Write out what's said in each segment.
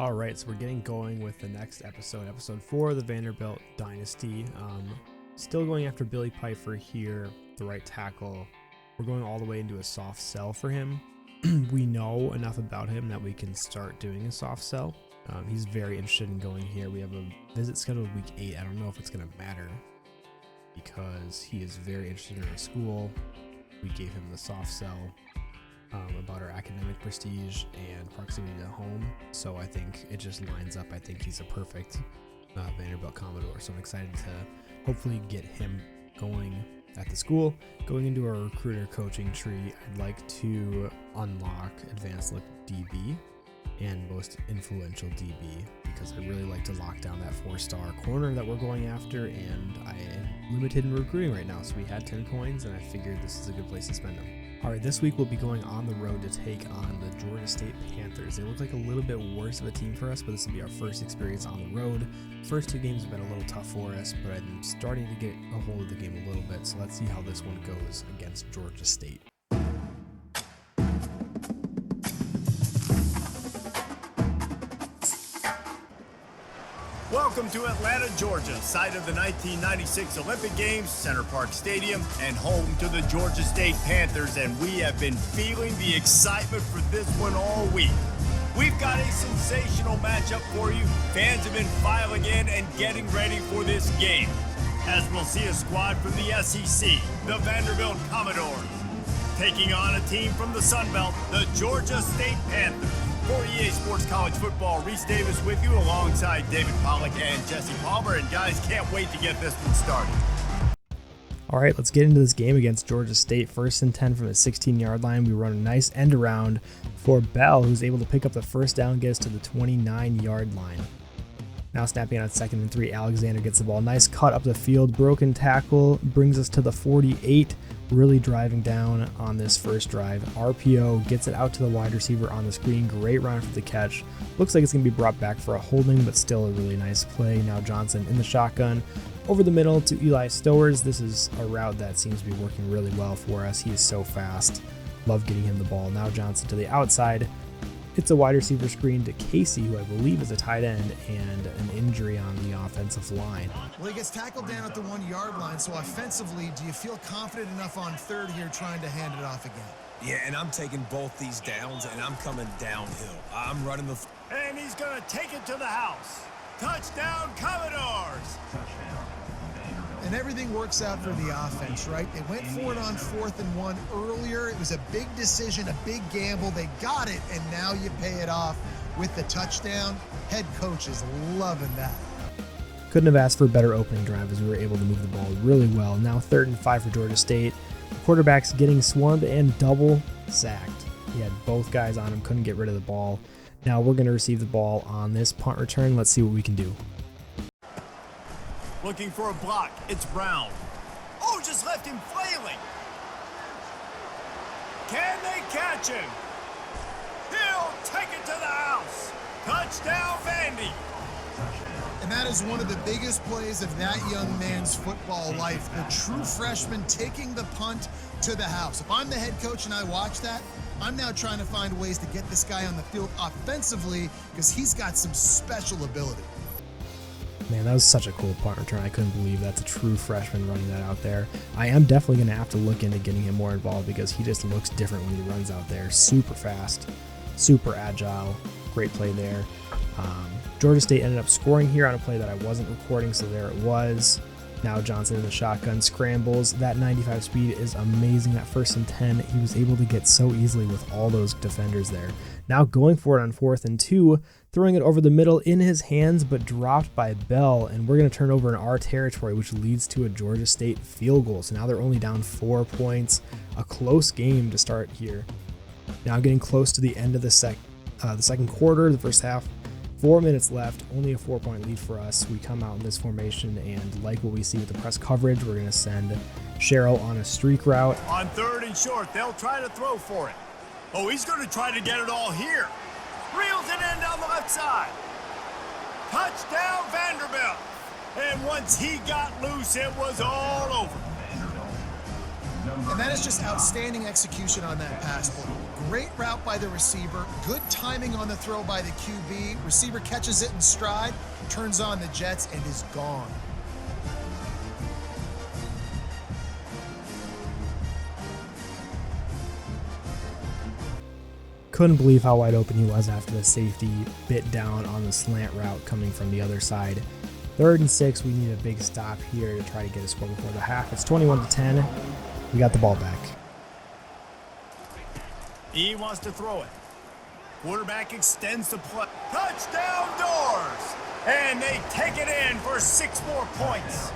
All right, so we're getting going with the next episode, episode 4 of the Vanderbilt Dynasty. Still going after Billy Pfeiffer here, the right tackle. We're going all the way into a soft sell for him. We know enough about him that we can start doing a soft sell. He's very interested in going here. We have a visit scheduled week 8. I don't know if it's going to matter because he is very interested in our school. We gave him the soft sell about our academic prestige and proximity to home. So I think it just lines up. I think he's a perfect Vanderbilt Commodore. So I'm excited to hopefully get him going at the school. Going into our recruiter coaching tree, I'd like to unlock advanced look DB and most influential DB because I really like to lock down that 4-star corner that we're going after, and I am limited in recruiting right now. So we had 10 coins and I figured this is a good place to spend them. All right, this week we'll be going on the road to take on the Georgia State Panthers. They look like a little bit worse of a team for us, but this will be our first experience on the road. First 2 games have been a little tough for us, but I'm starting to get a hold of the game a little bit. So let's see how this one goes against Georgia State. Welcome to Atlanta, Georgia, site of the 1996 Olympic Games, Center Park Stadium, and home to the Georgia State Panthers, and we have been feeling the excitement for this one all week. We've got a sensational matchup for you. Fans have been filing in and getting ready for this game, as we'll see a squad from the SEC, the Vanderbilt Commodores, taking on a team from the Sun Belt, the Georgia State Panthers. For EA Sports College Football, Reese Davis with you alongside David Pollack and Jesse Palmer. And guys, can't wait to get this one started. All right, let's get into this game against Georgia State. 1st and 10 from the 16-yard line. We run a nice end around for Bell, who's able to pick up the first down, get us to the 29-yard line. Now snapping on 2nd and 3, Alexander gets the ball. Nice cut up the field. Broken tackle brings us to the 48. Really driving down on this first drive. RPO gets it out to the wide receiver on the screen. Great run for the catch. Looks like it's going to be brought back for a holding, but still a really nice play. Now Johnson in the shotgun. Over the middle to Eli Stowers. This is a route that seems to be working really well for us. He is so fast. Love getting him the ball. Now Johnson to the outside. It's a wide receiver screen to Casey, who I believe is a tight end, and an injury on the offensive line. Well, he gets tackled down at the 1-yard line, so offensively, do you feel confident enough on 3rd here trying to hand it off again? Yeah, and I'm taking both these downs, and I'm coming downhill. I'm running the... And he's going to take it to the house. Touchdown, Commodores! And everything works out for the offense, right? They went for it on 4th and 1 earlier. It was a big decision, a big gamble. They got it, and now you pay it off with the touchdown. Head coach is loving that. Couldn't have asked for a better opening drive as we were able to move the ball really well. Now 3rd and 5 for Georgia State. The quarterback's getting swarmed and double sacked. He had both guys on him, couldn't get rid of the ball. Now we're going to receive the ball on this punt return. Let's see what we can do. Looking for a block. It's Brown. Oh, just left him flailing. Can they catch him? He'll take it to the house. Touchdown, Vandy. And that is one of the biggest plays of that young man's football life. The true freshman taking the punt to the house. If I'm the head coach and I watch that, I'm now trying to find ways to get this guy on the field offensively because he's got some special ability. Man, that was such a cool punt return. I couldn't believe that's a true freshman running that out there. I am definitely going to have to look into getting him more involved because he just looks different when he runs out there. Super fast, super agile. Great play there. Georgia State ended up scoring here on a play that I wasn't recording, so there it was. Now Johnson in the shotgun scrambles. That 95 speed is amazing. That 1st and 10, he was able to get so easily with all those defenders there. Now going for it on 4th and 2, throwing it over the middle in his hands, but dropped by Bell, and we're going to turn over in our territory, which leads to a Georgia State field goal. So now they're only down 4 points. A close game to start here. Now getting close to the end of the second quarter, the first half. 4 minutes left, only a 4-point lead for us. We come out in this formation, and like what we see with the press coverage, we're going to send Sherrill on a streak route. On 3rd and short, they'll try to throw for it. Oh, he's going to try to get it all here. Reels it in down the left side. Touchdown, Vanderbilt. And once he got loose, it was all over. And that is just outstanding execution on that pass play. Great route by the receiver, good timing on the throw by the QB. Receiver catches it in stride, turns on the jets, and is gone. Couldn't believe how wide open he was after the safety bit down on the slant route coming from the other side. 3rd and 6, we need a big stop here to try to get a score before the half. It's 21-10. We got the ball back. He wants to throw it. Quarterback extends the play. Touchdown Doors! And they take it in for 6 more points.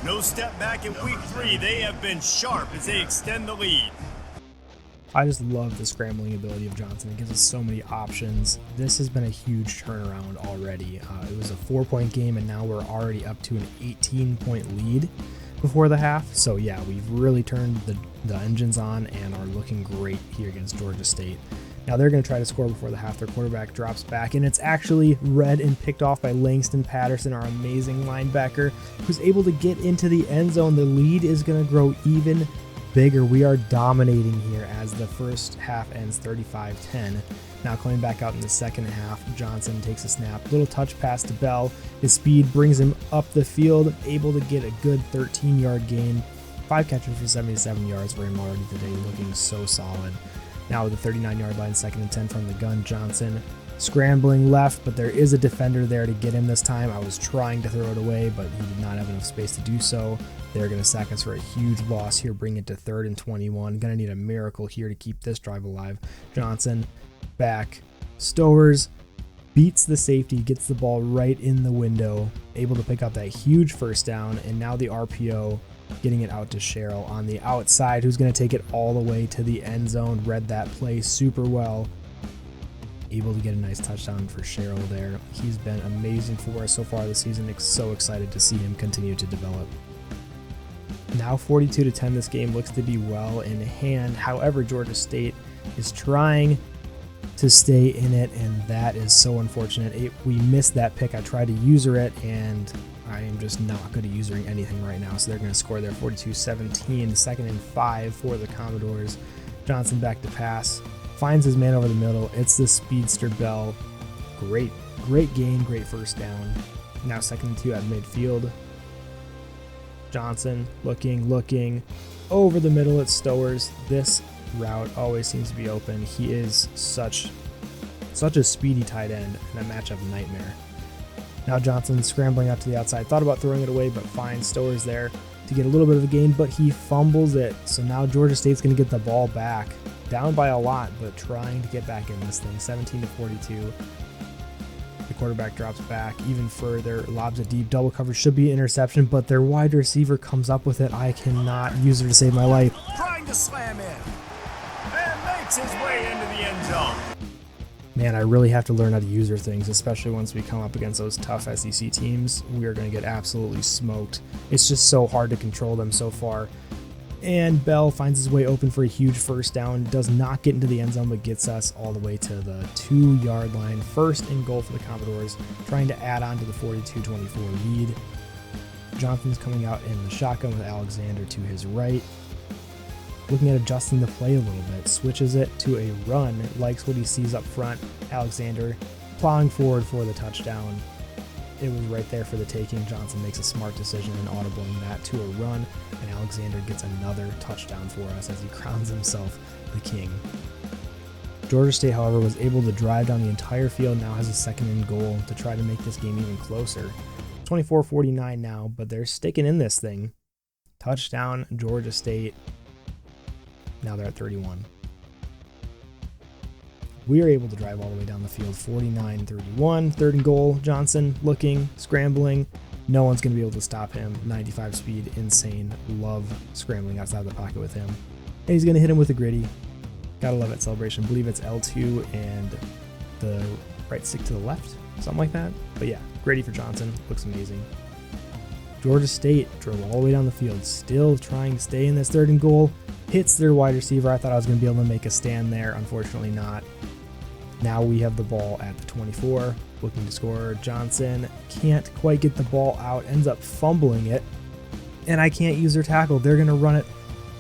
No step back in week 3. They have been sharp as they extend the lead. I just love the scrambling ability of Johnson. It gives us so many options. This has been a huge turnaround already. It was a 4-point game, and now we're already up to an 18-point lead before the half. So yeah, we've really turned the engines on and are looking great here against Georgia State. Now they're going to try to score before the half. Their quarterback drops back, and it's actually read and picked off by Langston Patterson, our amazing linebacker, who's able to get into the end zone. The lead is going to grow even bigger. We are dominating here as the first half ends 35-10. Now coming back out in the second half, Johnson takes a snap, little touch pass to Bell. His speed brings him up the field, able to get a good 13-yard gain. 5 catches for 77 yards for him already today, looking so solid. Now with the 39-yard line, 2nd and 10 from the gun, Johnson scrambling left, but there is a defender there to get him this time. I was trying to throw it away, but he did not have enough space to do so. They're going to sack us for a huge loss here, bring it to 3rd and 21. Going to need a miracle here to keep this drive alive. Johnson back. Stowers beats the safety, gets the ball right in the window, able to pick up that huge first down, and now the RPO getting it out to Sherrill on the outside, who's going to take it all the way to the end zone. Read that play super well. Able to get a nice touchdown for Sherrill there. He's been amazing for us so far this season. So excited to see him continue to develop. Now 42-10, this game looks to be well in hand. However, Georgia State is trying to stay in it, and that is so unfortunate. We missed that pick. I tried to user it, and I am just not good at usering anything right now. So they're going to score there 42-17, 2nd and 5 for the Commodores. Johnson back to pass. Finds his man over the middle. It's the speedster Bell. Great gain, great first down. Now 2nd and 2 at midfield. Johnson looking over the middle at Stowers. This route always seems to be open. He is such a speedy tight end and a matchup nightmare. Now Johnson scrambling out to the outside. Thought about throwing it away, but finds Stowers there to get a little bit of a gain, but he fumbles it. So now Georgia State's going to get the ball back. Down by a lot, but trying to get back in this thing. 17-42. The quarterback drops back even further, lobs it deep. Double coverage should be an interception, but their wide receiver comes up with it. I cannot use her to save my life. Trying to slam in. And makes his way into the end zone. Man, I really have to learn how to use her things, especially once we come up against those tough SEC teams. We are going to get absolutely smoked. It's just so hard to control them so far. And Bell finds his way open for a huge first down. Does not get into the end zone, but gets us all the way to the 2-yard line. 1st and goal for the Commodores, trying to add on to the 42-24 lead. Johnson's coming out in the shotgun with Alexander to his right. Looking at adjusting the play a little bit. Switches it to a run. Likes what he sees up front. Alexander plowing forward for the touchdown. It was right there for the taking. Johnson makes a smart decision in audibling that to a run, and Alexander gets another touchdown for us as he crowns himself the king. Georgia State, however, was able to drive down the entire field, now has a 2nd and goal to try to make this game even closer. 24-49 now, but they're sticking in this thing. Touchdown, Georgia State. Now they're at 31. We are able to drive all the way down the field, 49-31, 3rd and goal. Johnson looking, scrambling. No one's going to be able to stop him. 95 speed, insane. Love scrambling outside the pocket with him. And he's going to hit him with a gritty. Gotta love that celebration. I believe it's L2 and the right stick to the left, something like that. But yeah, gritty for Johnson. Looks amazing. Georgia State drove all the way down the field, still trying to stay in this 3rd and goal. Hits their wide receiver. I thought I was going to be able to make a stand there. Unfortunately not. Now we have the ball at the 24. Looking to score. Johnson can't quite get the ball out. Ends up fumbling it. And I can't use their tackle. They're going to run it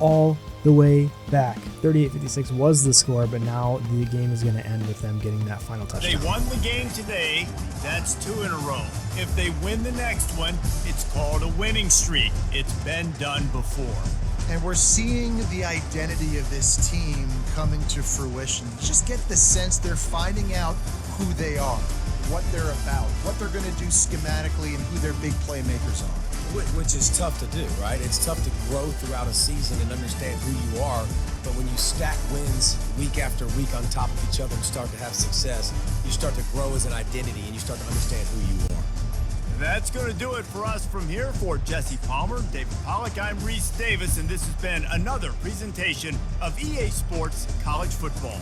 all the way back. 38-56 was the score, but now the game is going to end with them getting that final touchdown. They won the game today. That's 2 in a row. If they win the next one, it's called a winning streak. It's been done before. And we're seeing the identity of this team coming to fruition. Just get the sense they're finding out who they are, what they're about, what they're going to do schematically, and who their big playmakers are. Which is tough to do, right? It's tough to grow throughout a season and understand who you are. But when you stack wins week after week on top of each other and start to have success, you start to grow as an identity and you start to understand who you are. That's going to do it for us from here. For Jesse Palmer, David Pollack, I'm Reese Davis, and this has been another presentation of EA Sports College Football.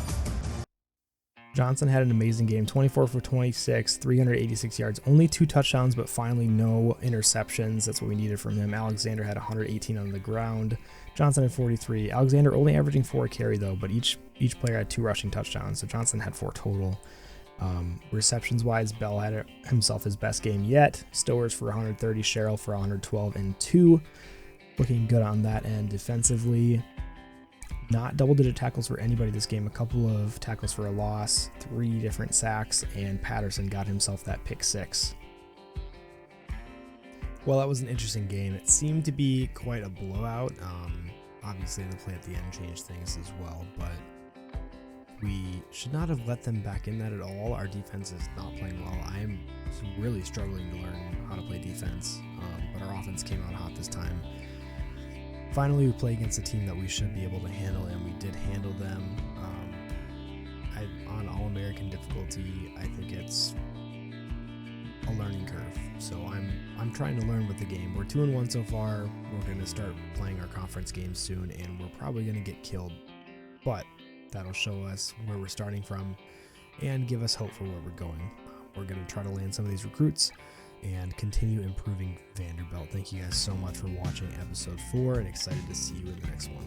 Johnson had an amazing game, 24 for 26, 386 yards, only 2 touchdowns, but finally no interceptions. That's what we needed from him. Alexander had 118 on the ground. Johnson had 43. Alexander only averaging 4 carry though, but each player had 2 rushing touchdowns, so Johnson had 4 total. Receptions wise, Bell had himself his best game yet. Stowers for 130, Sherrill for 112 and 2. Looking good on that end defensively. Not double-digit tackles for anybody this game. A couple of tackles for a loss, 3 different sacks, and Patterson got himself that pick 6. Well, that was an interesting game. It seemed to be quite a blowout. Obviously, the play at the end changed things as well, but we should not have let them back in that at all. Our defense is not playing well. I am really struggling to learn how to play defense, but our offense came out hot this time. Finally, we play against a team that we should be able to handle, and we did handle them. On All-American difficulty, I think it's a learning curve. So I'm trying to learn with the game. We're 2-1 so far. We're going to start playing our conference games soon, and we're probably going to get killed. But that'll show us where we're starting from and give us hope for where we're going. We're going to try to land some of these recruits and continue improving Vanderbilt. Thank you guys so much for watching episode 4, and excited to see you in the next one.